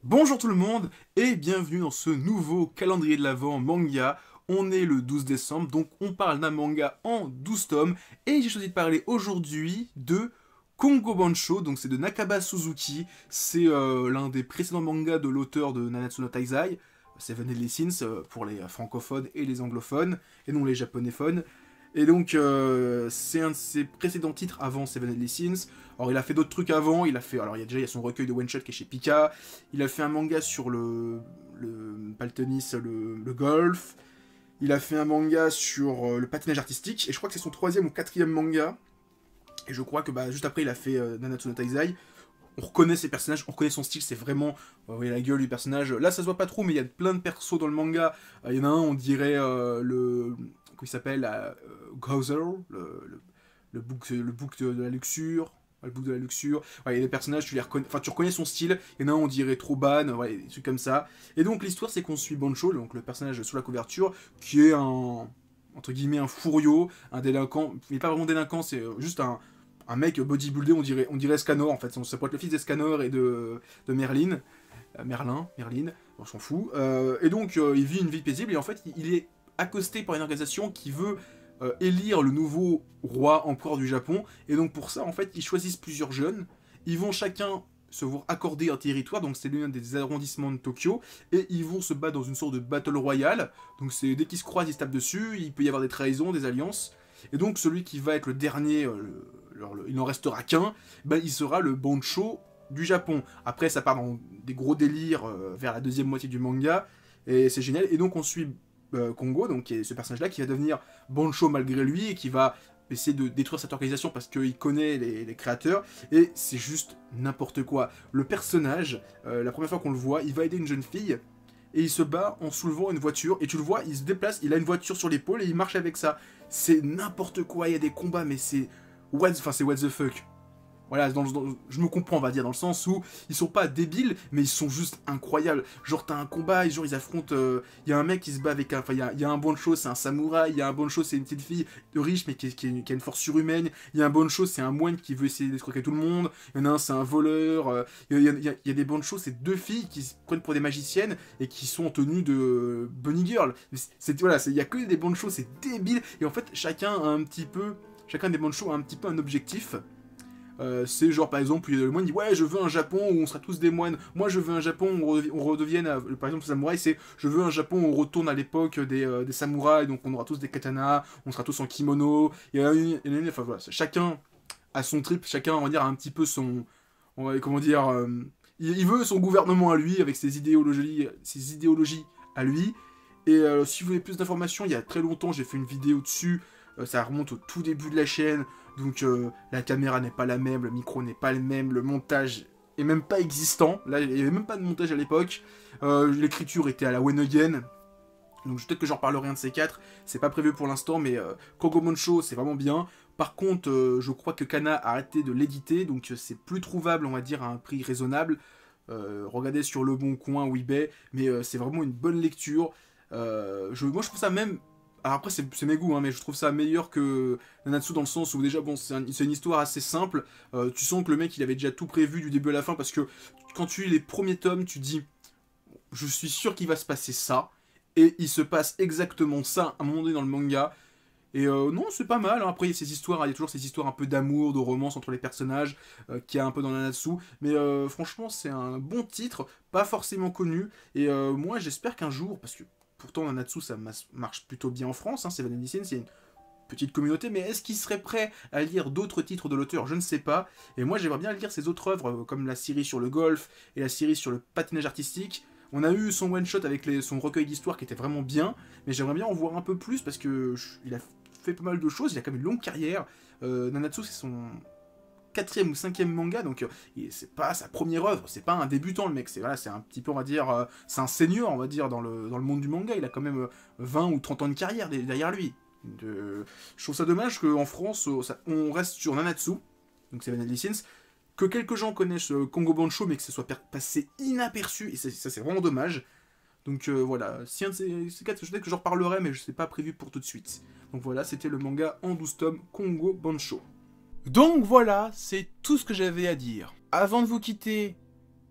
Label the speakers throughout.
Speaker 1: Bonjour tout le monde et bienvenue dans ce nouveau calendrier de l'Avent manga. On est le 12 décembre, donc on parle d'un manga en 12 tomes et j'ai choisi de parler aujourd'hui de Kongo Bancho, donc c'est de Nakaba Suzuki. C'est l'un des précédents mangas de l'auteur de Nanatsu no Taizai, Seven Deadly Sins pour les francophones et les anglophones, et non les japonophones. Et donc, c'est un de ses précédents titres avant Seven Deadly Sins. Alors, il a fait d'autres trucs avant. Alors, il y a son recueil de one-shot qui est chez Pika. Il a fait un manga sur pas le tennis, le golf. Il a fait un manga sur le patinage artistique. Et je crois que c'est son troisième ou quatrième manga. Et je crois que juste après, il a fait Nanatsu no Taizai. On reconnaît ses personnages, on reconnaît son style, c'est vraiment la gueule du personnage. Là, ça se voit pas trop, mais il y a plein de persos dans le manga. Il y en a un, on dirait comment il s'appelle, Gauzer, le bouc de la luxure. Le bouc de la luxure. Ouais, il y a des personnages, tu les reconnais, enfin tu reconnais son style. Il y en a un, on dirait Troban, ouais, des trucs comme ça. Et donc l'histoire, c'est qu'on suit Bancho, donc le personnage sous la couverture, qui est entre guillemets un fourio, un délinquant. Il n'est pas vraiment délinquant, c'est juste un mec bodybuildé, on dirait Escanor en fait. Ça pourrait être le fils d'Escanor et de Merlin. Merlin, on s'en fout. Et donc il vit une vie paisible et en fait il est accosté par une organisation qui veut élire le nouveau roi empereur du Japon. Et donc pour ça en fait ils choisissent plusieurs jeunes. Ils vont chacun se voir accorder un territoire, donc c'est l'un des arrondissements de Tokyo, et ils vont se battre dans une sorte de battle royale. Donc c'est dès qu'ils se croisent, ils se tapent dessus, il peut y avoir des trahisons, des alliances. Et donc celui qui va être le dernier, il n'en restera qu'un, il sera le Bancho du Japon. Après ça part dans des gros délires vers la deuxième moitié du manga, et c'est génial. Et donc on suit Kongo, donc qui est ce personnage-là, qui va devenir Bancho malgré lui, et qui va essayer de détruire cette organisation parce qu'il connaît les créateurs, et c'est juste n'importe quoi. Le personnage, la première fois qu'on le voit, il va aider une jeune fille, et il se bat en soulevant une voiture, et tu le vois, il se déplace, il a une voiture sur l'épaule, et il marche avec ça. C'est n'importe quoi, il y a des combats, mais c'est... c'est what the fuck. Voilà, je me comprends, on va dire, dans le sens où ils sont pas débiles, mais ils sont juste incroyables. Genre, t'as un combat, et genre, ils affrontent. Il y a un mec qui se bat avec un. Enfin, il y a un Bancho, c'est un samouraï. Il y a un Bancho, c'est une petite fille de riche, mais qui a une force surhumaine. Il y a un Bancho, c'est un moine qui veut essayer d'escroquer tout le monde. Il y en a un, c'est un voleur. Il y a des Bancho, c'est deux filles qui se prennent pour des magiciennes et qui sont en tenue de Bunny Girl. Voilà, il y a que des Bancho, c'est débile. Et en fait, chacun des Bancho a un petit peu un objectif. C'est genre par exemple le moine dit ouais je veux un Japon où on sera tous des moines, moi je veux un Japon où on redevienne par exemple le samouraï c'est je veux un Japon où on retourne à l'époque des samouraïs, donc on aura tous des katanas, on sera tous en kimono, enfin voilà, chacun a son trip, chacun on va dire a un petit peu comment dire il veut son gouvernement à lui avec ses idéologies à lui. Et si vous voulez plus d'informations, il y a très longtemps j'ai fait une vidéo dessus, ça remonte au tout début de la chaîne. Donc la caméra n'est pas la même, le micro n'est pas le même, le montage est même pas existant. Là, il n'y avait même pas de montage à l'époque. L'écriture était à la One Again. Donc peut-être que j'en parlerai un de ces quatre. C'est pas prévu pour l'instant, mais Kogomoncho, c'est vraiment bien. Par contre, je crois que Kana a arrêté de l'éditer, donc c'est plus trouvable, on va dire, à un prix raisonnable. Regardez sur Le Bon Coin ou eBay, mais c'est vraiment une bonne lecture. Moi, je trouve ça même. Alors après, c'est mes goûts, hein, mais je trouve ça meilleur que Nanatsu dans le sens où déjà, bon, c'est une histoire assez simple. Tu sens que le mec, il avait déjà tout prévu du début à la fin parce que quand tu lis les premiers tomes, tu dis, je suis sûr qu'il va se passer ça. Et il se passe exactement ça à un moment donné dans le manga. Et non, c'est pas mal. Hein. Après, il y a toujours ces histoires un peu d'amour, de romance entre les personnages, qu'il y a un peu dans Nanatsu. Mais franchement, c'est un bon titre, pas forcément connu. Et moi, j'espère qu'un jour, parce que pourtant Nanatsu, ça marche plutôt bien en France, hein, Seven Deadly Sins, c'est une petite communauté, mais est-ce qu'il serait prêt à lire d'autres titres de l'auteur? Je ne sais pas. Et moi, j'aimerais bien lire ses autres œuvres, comme la série sur le golf et la série sur le patinage artistique. On a eu son one-shot avec son recueil d'histoires qui était vraiment bien, mais j'aimerais bien en voir un peu plus parce que il a fait pas mal de choses, il a quand même une longue carrière. Nanatsu, c'est son quatrième ou cinquième manga, donc c'est pas sa première œuvre, c'est pas un débutant le mec, c'est un petit peu, on va dire, c'est un senior, on va dire, dans le monde du manga, il a quand même 20 ou 30 ans de carrière derrière lui. Je trouve ça dommage qu'en France, on reste sur Nanatsu, donc c'est Seven Deadly Sins, que quelques gens connaissent Kongo Bancho, mais que ce soit passé inaperçu, et ça c'est vraiment dommage. Donc voilà, si un de ces quatre, peut-être que j'en reparlerai, mais je sais pas prévu pour tout de suite. Donc voilà, c'était le manga en 12 tomes, Kongo Bancho. Donc voilà, c'est tout ce que j'avais à dire. Avant de vous quitter,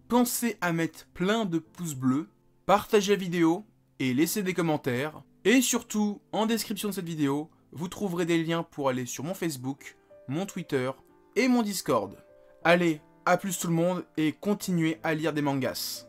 Speaker 1: pensez à mettre plein de pouces bleus, partagez la vidéo et laissez des commentaires. Et surtout, en description de cette vidéo, vous trouverez des liens pour aller sur mon Facebook, mon Twitter et mon Discord. Allez, à plus tout le monde et continuez à lire des mangas.